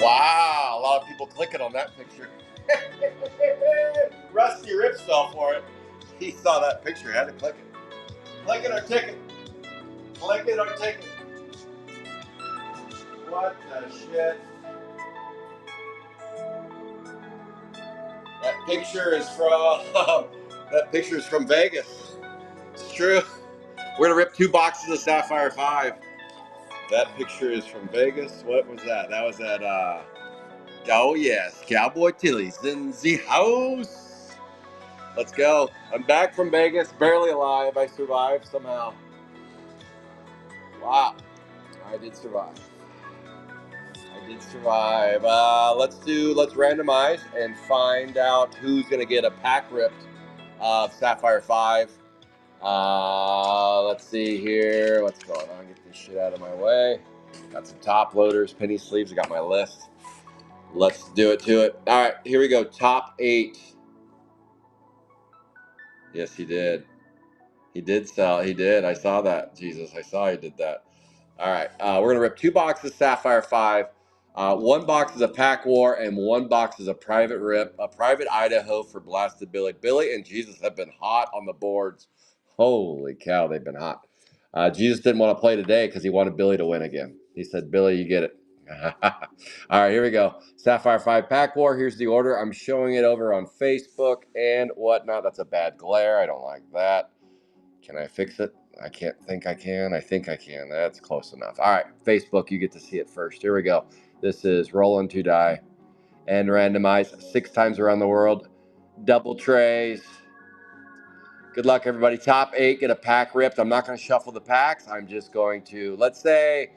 Wow, a lot of people clicking on that picture. Rusty Rips fell for it. He saw that picture, had to click it. Click it or ticket. Click it or ticket. What the shit? That picture is from Vegas. It's true. We're gonna rip 2 boxes of Sapphire 5. That picture is from Vegas. What was that? That was at oh yes, Cowboy Tilly's in the house. Let's go. I'm back from Vegas, barely alive. I survived somehow. Wow, I did survive. Let's randomize and find out who's gonna get a pack ripped of Sapphire 5. Let's see here. What's going on? Get this shit out of my way. Got some top loaders, penny sleeves. I got my list. Let's do it to it. All right, here we go. Top 8. Yes, he did. He did sell. He did. I saw that. Jesus, I saw he did that. All right, we're gonna rip 2 boxes Sapphire 5. 1 box is a pack war, and 1 box is a private rip, a private Idaho for Blasted Billy. Billy and Jesus have been hot on the boards. Holy cow, they've been hot. Jesus didn't want to play today because he wanted Billy to win again. He said, Billy, you get it. All right, here we go. Sapphire 5 pack war. Here's the order. I'm showing it over on Facebook and whatnot. That's a bad glare. I don't like that. Can I fix it? I can't think I can. I think I can. That's close enough. All right, Facebook, you get to see it first. Here we go. This is Roll to Die and randomize 6 times around the world. Double trays. Good luck, everybody. Top 8 get a pack ripped. I'm not going to shuffle the packs. I'm just going to, let's say,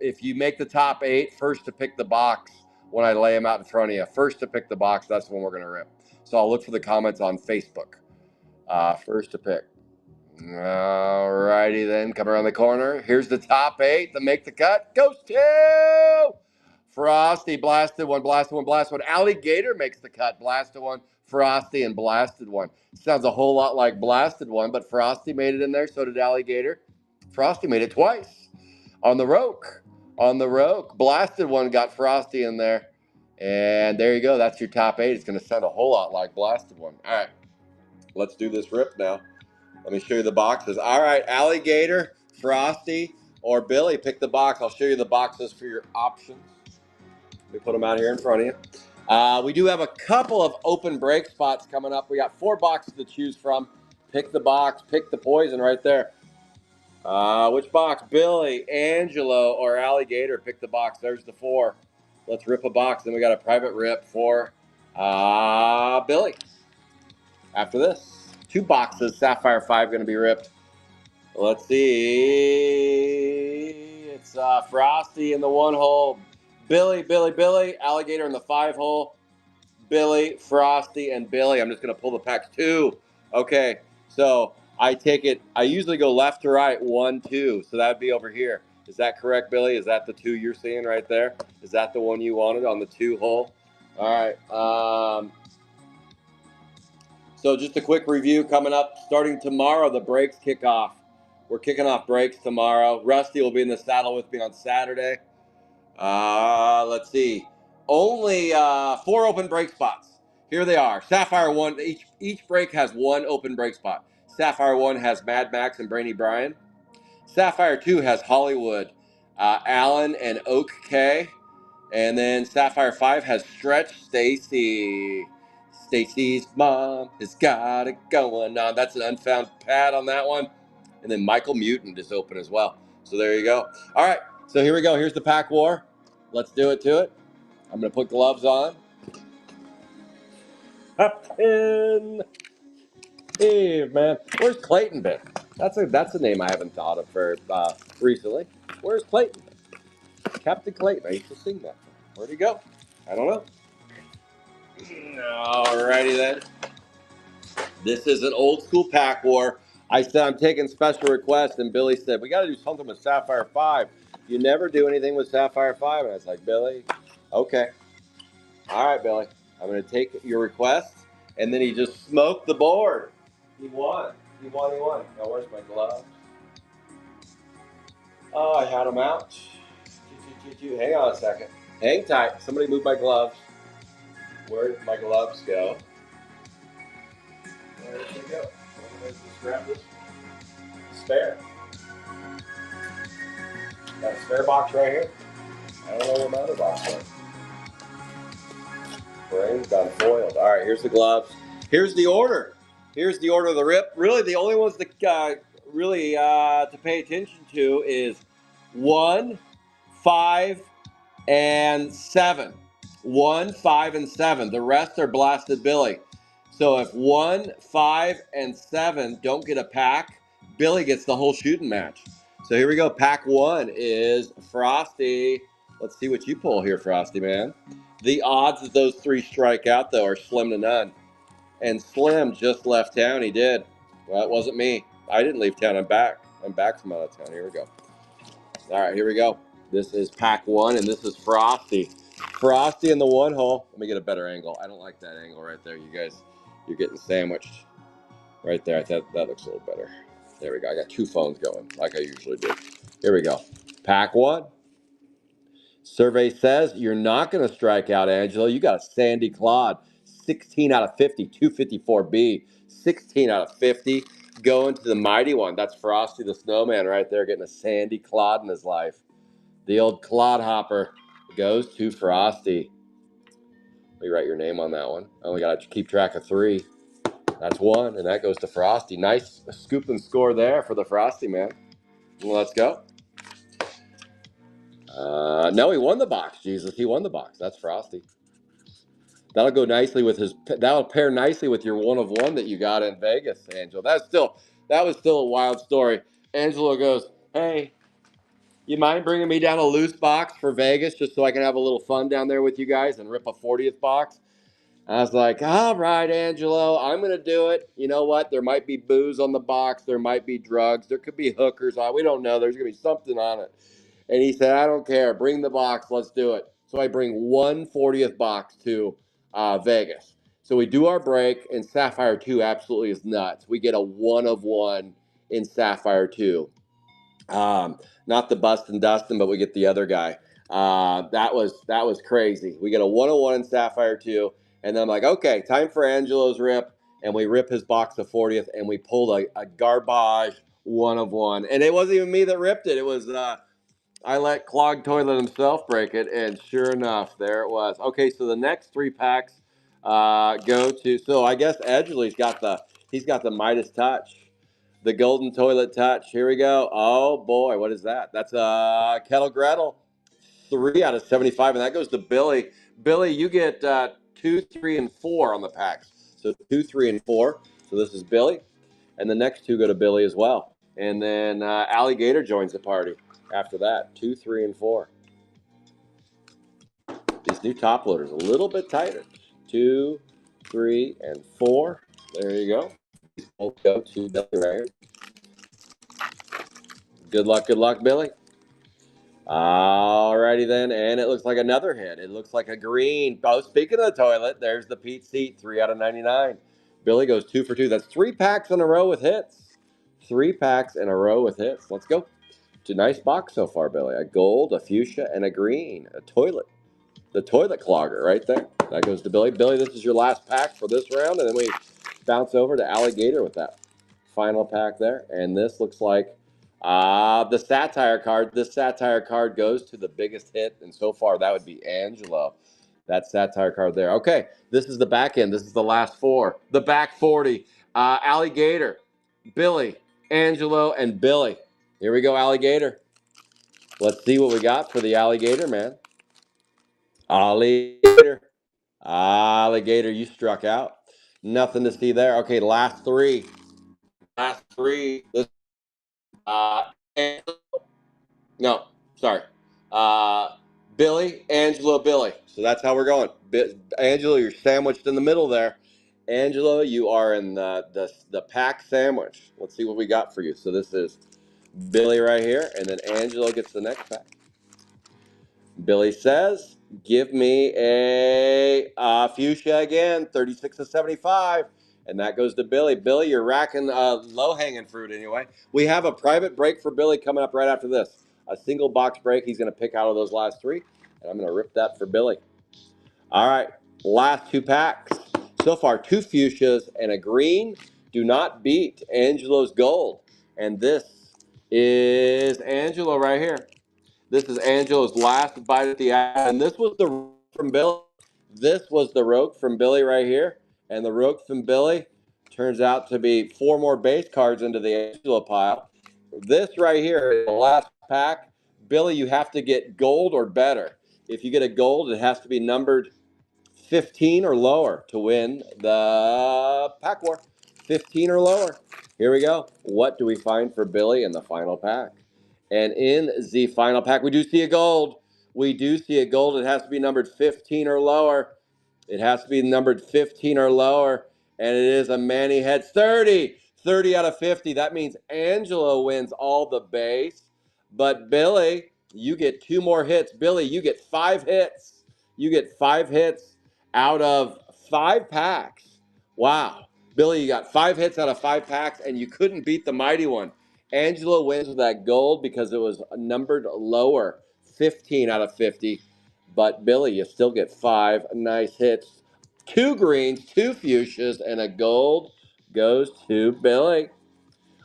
if you make the top 8, first to pick the box when I lay them out in front of you. First to pick the box, that's when we're going to rip. So I'll look for the comments on Facebook. First to pick. All righty then, come around the corner. Here's the top 8 to make the cut. Goes to Frosty, blasted one, blasted one, blasted one. Alligator makes the cut, blasted one. Frosty and blasted one. Sounds a whole lot like blasted one, but Frosty made it in there. So did Alligator. Frosty made it twice. On the Roke. Blasted one got Frosty in there. And there you go. That's your top 8. It's going to sound a whole lot like blasted one. All right. Let's do this rip now. Let me show you the boxes. All right, Alligator, Frosty, or Billy, pick the box. I'll show you the boxes for your options. Let me put them out here in front of you. We do have a couple of open break spots coming up. We got 4 boxes to choose from. Pick the box, pick the poison right there. Which box? Billy, Angelo, or Alligator? Pick the box. There's the 4. Let's rip a box. Then we got a private rip for Billy. After this. 2 boxes, Sapphire 5 going to be ripped. Let's see. It's Frosty in the 1 hole. Billy, Alligator in the 5 hole. Billy, Frosty, and Billy. I'm just going to pull the packs. 2. Okay, so I take it. I usually go left to right, 1, 2. So that would be over here. Is that correct, Billy? Is that the 2 you're seeing right there? Is that the one you wanted on the 2 hole? All right. So just a quick review coming up. Starting tomorrow, the breaks kick off. We're kicking off breaks tomorrow. Rusty will be in the saddle with me on Saturday. Let's see. Only 4 open break spots. Here they are. Sapphire 1. Each break has 1 open break spot. Sapphire 1 has Mad Max and Brainy Bryan. Sapphire 2 has Hollywood, Alan, and Oak K. And then Sapphire 5 has Stretch Stacy. Stacy's mom has got it going on. That's an unfound pad on that one. And then Michael Mutant is open as well. So there you go. All right. So here we go. Here's the pack war. Let's do it to it. I'm going to put gloves on. Captain. Hey, man. Where's Clayton been? That's a name I haven't thought of for recently. Where's Clayton been? Captain Clayton. I used to sing that. Where'd he go? I don't know. Alrighty then. This is an old school pack war. I said I'm taking special requests, and Billy said, we got to do something with Sapphire 5. You never do anything with Sapphire 5. And I was like, Billy, okay. All right, Billy. I'm going to take your request. And then he just smoked the board. He won. Now, where's my gloves? Oh, I had them out. get you. Hang on a second. Hang tight. Somebody move my gloves. Where'd my gloves go? Where did they go? Let's just grab this spare. Got a spare box right here. I don't know where my other box went. Brain's done foiled. All right, here's the gloves. Here's the order. Here's the order of the rip. Really, the only ones that to pay attention to is 1, 5, and 7. 1, 5, and 7. The rest are Blasted Billy. So if 1, 5, and 7 don't get a pack, Billy gets the whole shooting match. So here we go. Pack 1 is Frosty. Let's see what you pull here, Frosty, man. The odds that those 3 strike out, though, are slim to none. And Slim just left town. He did. Well, it wasn't me. I didn't leave town. I'm back. I'm back from out of town. Here we go. All right, here we go. This is pack 1, and this is Frosty. Frosty in the 1 hole. Let me get a better angle. I don't like that angle right there. You guys, you're getting sandwiched right there. I thought that looks a little better. There we go. I got 2 phones going like I usually do. Here we go. Pack 1. Survey says you're not going to strike out, Angelo. You got a Sandy Claude. 16 out of 50, 254B. 16 out of 50. Going to the mighty one. That's Frosty the Snowman right there, getting a Sandy Claude in his life. The old Claude Hopper goes to Frosty. Let me write your name on that one. I only got to keep track of 3. That's 1, and that goes to Frosty. Nice scoop and score there for the Frosty, man. Well, let's go. No, he won the box, Jesus. He won the box. That's Frosty. That'll go nicely with that'll pair nicely with your 1 of 1 that you got in Vegas, Angelo. That was still a wild story. Angelo goes, hey, you mind bringing me down a loose box for Vegas just so I can have a little fun down there with you guys and rip a 40th box? I was like, all right, Angelo, I'm going to do it. You know what? There might be booze on the box. There might be drugs. There could be hookers on it. We don't know. There's going to be something on it. And he said, I don't care. Bring the box. Let's do it. So I bring 1 40th box to Vegas. So we do our break, and Sapphire 2 absolutely is nuts. We get a 1 of 1 in Sapphire 2. Not the Bustin' Dustin, but we get the other guy. That was crazy. We get a 101 in Sapphire 2, and then I'm like, okay, time for Angelo's rip, and we rip his box of 40th, and we pulled a garbage 1 of 1, and it wasn't even me that ripped it. It was I let Clogged Toilet himself break it, and sure enough, there it was. Okay, so the next 3 packs go to. So I guess Edgley's got the Midas touch. The Golden Toilet Touch. Here we go. Oh boy, what is that? That's a Kettle Gretel. 3 out of 75, and that goes to Billy. Billy, you get 2, 3, and 4 on the packs. So 2, 3, and 4. So this is Billy, and the next 2 go to Billy as well. And then Alligator joins the party after that. 2, 3, and 4. These new top loaders a little bit tighter. 2, 3, and 4. There you go. These both go to Billy right here. Good luck, Billy. Alrighty then, and it looks like another hit. It looks like a green. Oh, speaking of the toilet, there's the Pete Seat, 3 out of 99. Billy goes 2 for 2. That's 3 packs in a row with hits. 3 packs in a row with hits. Let's go. It's a nice box so far, Billy. A gold, a fuchsia, and a green. A toilet. The toilet clogger right there. That goes to Billy. Billy, this is your last pack for this round, and then we bounce over to Alligator with that final pack there. And this looks like the satire card. This satire card goes to the biggest hit, and so far that would be Angelo. That satire card there. Okay, this is the back end. This is the last 4. The back 40. Alligator, Billy, Angelo, and Billy. Here we go, Alligator. Let's see what we got for the Alligator, man. Alligator. Alligator, you struck out. Nothing to see there. Okay, last 3. Last 3. This, no, sorry. Billy, Angelo, Billy. So that's how we're going. Angelo, you're sandwiched in the middle there. Angelo, you are in the pack sandwich. Let's see what we got for you. So this is Billy right here, and then Angelo gets the next pack. Billy says, give me a fuchsia again, 36 of 75. And that goes to Billy. Billy, you're racking low-hanging fruit anyway. We have a private break for Billy coming up right after this. a single box break. He's going to pick out of those last 3, and I'm going to rip that for Billy. All right, last 2 packs. So far, 2 fuchsias and a green. Do not beat Angelo's gold. And this is Angelo right here. This is Angelo's last bite at the apple. And this was the rogue from Billy. This was the rogue from Billy right here. And the rogue from Billy turns out to be 4 more base cards into the Angelo pile. This right here is the last pack. Billy, you have to get gold or better. If you get a gold, it has to be numbered 15 or lower to win the pack war. 15 or lower. Here we go. What do we find for Billy in the final pack? And in the final pack, we do see a gold. We do see a gold. It has to be numbered 15 or lower. It has to be numbered 15 or lower. And it is a Manny Heads 30. 30 out of 50. That means Angelo wins all the base. But Billy, you get 2 more hits. Billy, you get 5 hits. You get 5 hits out of 5 packs. Wow. Billy, you got 5 hits out of 5 packs, and you couldn't beat the mighty one. Angelo wins with that gold because it was numbered lower, 15 out of 50. But Billy, you still get 5 nice hits. 2 greens, 2 fuchsias, and a gold goes to Billy.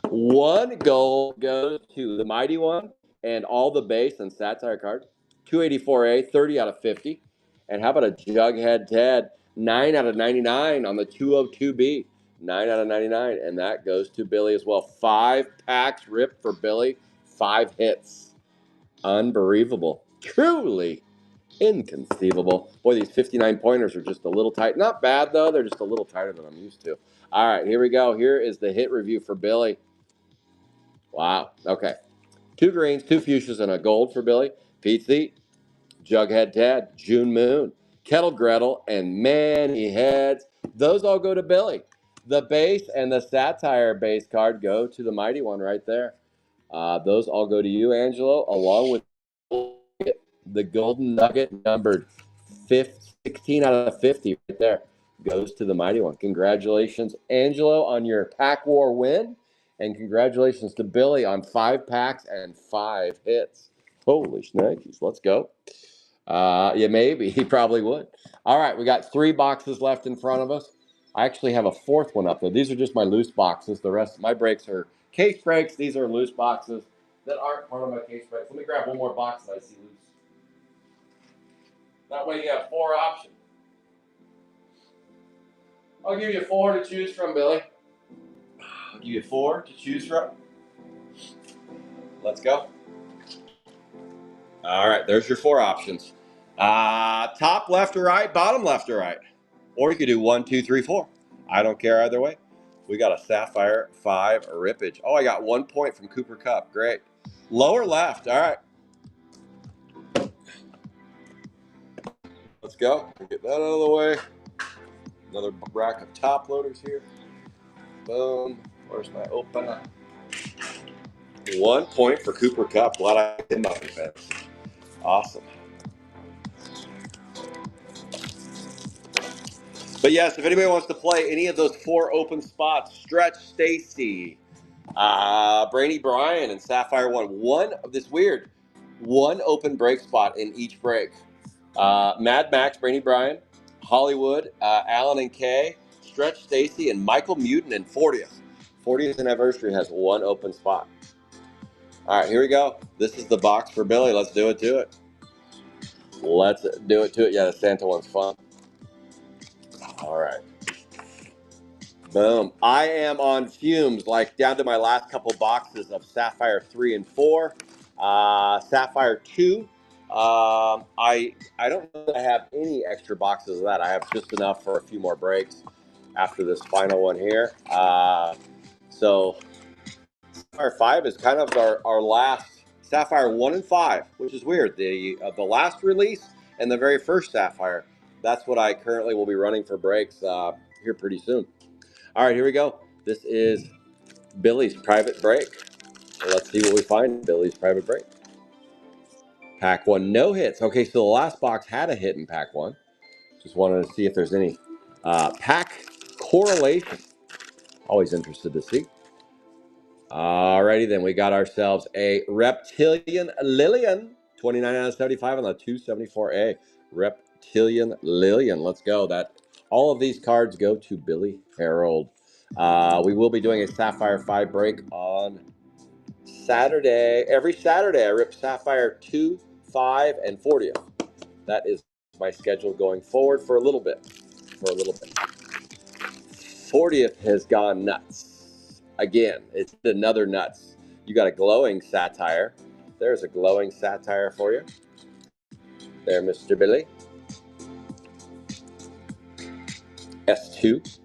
1 gold goes to the mighty one and all the base and satire cards. 284A, 30 out of 50. And how about a Jughead Ted? 9 out of 99 on the 202B. 9 out of 99. And that goes to Billy as well. 5 packs ripped for Billy. 5 hits. Unbelievable. Truly inconceivable. Boy, these 59 pointers are just a little tight. Not bad, though. They're just a little tighter than I'm used to. All right, here we go. Here is the hit review for Billy. Wow. Okay. 2 greens, 2 fuchsias, and a gold for Billy. Pete Seat, Jughead Ted, June Moon, Kettle Gretel, and Manny Heads. Those all go to Billy. The base and the satire base card go to the mighty one right there. Those all go to you, Angelo, along with the golden nugget numbered 16 out of 50 right there. Goes to the mighty one. Congratulations, Angelo, on your pack war win. And congratulations to Billy on 5 packs and 5 hits. Holy shnikes, let's go. Yeah, maybe. He probably would. All right, we got 3 boxes left in front of us. I actually have a 4th one up there. These are just my loose boxes. The rest of my breaks are case breaks. These are loose boxes that aren't part of my case breaks. Let me grab one more box that I see loose. That way you have 4 options. I'll give you 4 to choose from, Billy. I'll give you 4 to choose from. Let's go. All right, there's your 4 options. Top left or right, bottom left or right. Or you could do 1, 2, 3, 4. I don't care either way. We got a Sapphire 5 rippage. Oh, I got 1 point from Cooper Kupp. Great. Lower left. All right. Let's go. Get that out of the way. Another rack of top loaders here. Boom. Where's my opener? 1 point for Cooper Kupp. Glad I did my defense. Awesome. But yes, if anybody wants to play any of those 4 open spots, Stretch Stacy, Brainy Bryan, and Sapphire one of this weird 1 open break spot in each break. Mad Max, Brainy Bryan, Hollywood, Alan and Kay, Stretch Stacy, and Michael Mutin in 40th. 40th anniversary has 1 open spot. All right, here we go. This is the box for Billy. Let's do it to it. Let's do it to it. Yeah, the Santa one's fun. All right. Boom. I am on fumes, like down to my last couple boxes of Sapphire 3 and 4. Sapphire 2. I don't know that I have any extra boxes of that. I have just enough for a few more breaks after this final one here. So Sapphire 5 is kind of our last Sapphire 1 and 5, which is weird. The last release and the very first Sapphire. That's what I currently will be running for breaks here pretty soon. All right, here we go. This is Billy's private break. Let's see what we find in Billy's private break. Pack 1, no hits. Okay, so the last box had a hit in Pack 1. Just wanted to see if there's any pack correlation. Always interested to see. Alrighty then, we got ourselves a Reptilian Lillian, 29 out of 75 on the 274A. Reptilian Lillian, let's go. All of these cards go to Billy Harold. We will be doing a Sapphire 5 break on Saturday. Every Saturday, I rip Sapphire 2, 5, and 40th. That is my schedule going forward for a little bit. 40th has gone nuts. Again, it's another nuts. You got a glowing satire. There's a glowing satire for you. There, Mr. Billy. S2.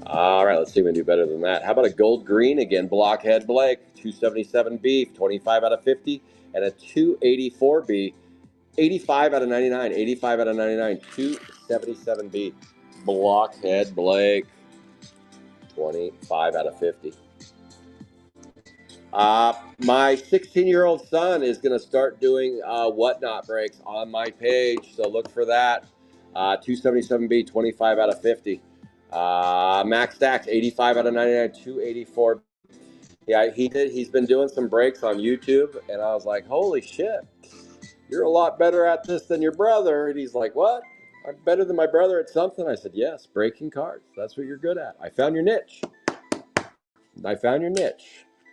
All right, let's see if we can do better than that. How about a gold green again? Blockhead Blake, 277 beef, 25 out of 50, and a 284B, 85 out of 99, 85 out of 99, 277B. Blockhead Blake, 25 out of 50. My 16-year-old son is going to start doing whatnot breaks on my page, so look for that. 277B, 25 out of 50. Max Stacks, 85 out of 99, 284. Yeah, he's been doing some breaks on YouTube, and I was like, holy shit, you're a lot better at this than your brother. And he's like, what? I'm better than my brother at something? I said, yes, breaking cards. That's what you're good at. I found your niche.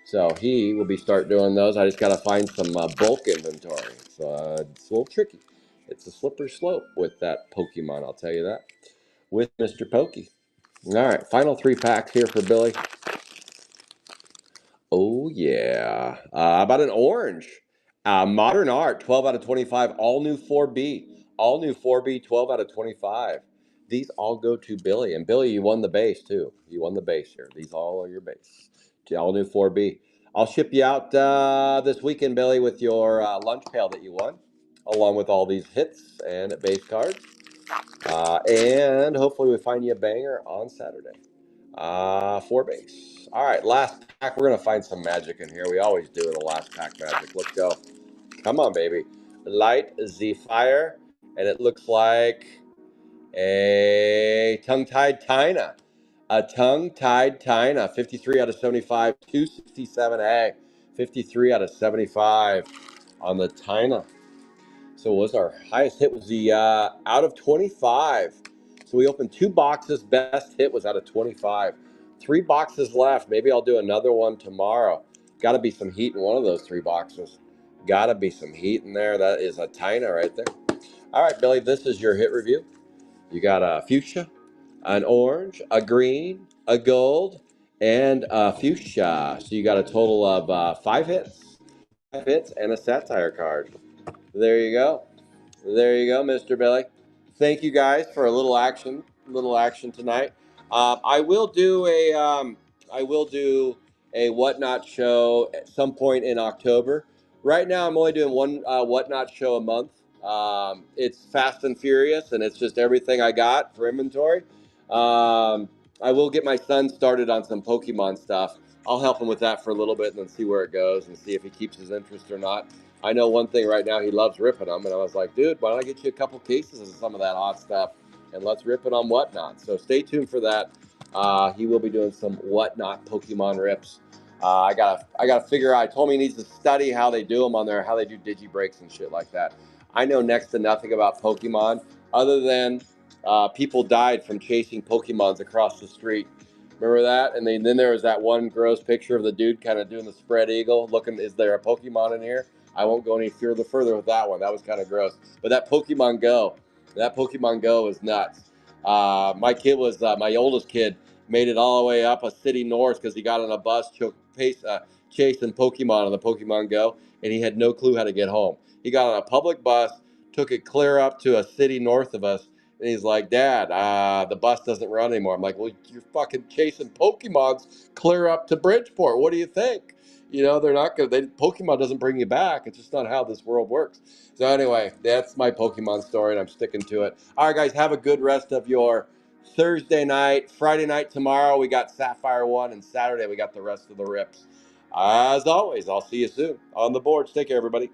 So he will be start doing those. I just got to find some bulk inventory. It's a little tricky. It's a slippery slope with that Pokemon, I'll tell you that. With Mr. Pokey. All right, final 3 packs here for Billy. Oh, yeah. About an orange. Modern Art, 12 out of 25. All new 4B. All new 4B, 12 out of 25. These all go to Billy. And Billy, you won the base, too. You won the base here. These all are your base. All new 4B. I'll ship you out this weekend, Billy, with your lunch pail that you won, along with all these hits and base cards. And hopefully we find you a banger on Saturday. 4 base. All right, last pack. We're going to find some magic in here. We always do in the last pack magic. Let's go. Come on, baby. Light Z Fire. And it looks like a tongue-tied Tina. A tongue-tied Tina. 53 out of 75. 267A. 53 out of 75 on the Tina. So was our highest hit was the out of 25. So we opened 2 boxes. Best hit was out of 25. 3 boxes left. Maybe I'll do another one tomorrow. Got to be some heat in one of those 3 boxes. Got to be some heat in there. That is a Tina right there. All right, Billy, this is your hit review. You got a fuchsia, an orange, a green, a gold, and a fuchsia. So you got a total of 5 hits. 5 hits and a satire card. There you go. There you go, Mr. Billy. Thank you guys for a little action tonight. I will do a whatnot show at some point in October. Right now, I'm only doing one whatnot show a month. It's fast and furious, and it's just everything I got for inventory. I will get my son started on some Pokemon stuff. I'll help him with that for a little bit and then see where it goes and see if he keeps his interest or not. I know one thing right now, he loves ripping them, and I was like, dude, why don't I get you a couple cases of some of that hot stuff, and let's rip it on Whatnot. So stay tuned for that. He will be doing some Whatnot Pokemon rips. I gotta figure out. I told him he needs to study how they do them on there, how they do digi breaks and shit like that. I know next to nothing about Pokemon other than people died from chasing Pokemons across the street. Remember that? And then there was that one gross picture of the dude kind of doing the spread eagle, looking, is there a Pokemon in here? I won't go any further with that one. That was kind of gross. But that Pokemon Go is nuts. My oldest kid made it all the way up a city north because he got on a bus chasing Pokemon on the Pokemon Go, and he had no clue how to get home. He got on a public bus, took it clear up to a city north of us, and he's like, Dad, the bus doesn't run anymore. I'm like, well, you're fucking chasing Pokemons clear up to Bridgeport. What do you think? You know, they're not going to, Pokemon doesn't bring you back. It's just not how this world works. So anyway, that's my Pokemon story, and I'm sticking to it. All right, guys, have a good rest of your Thursday night. Friday night tomorrow, we got Sapphire 1, and Saturday, we got the rest of the rips. As always, I'll see you soon on the boards. Take care, everybody.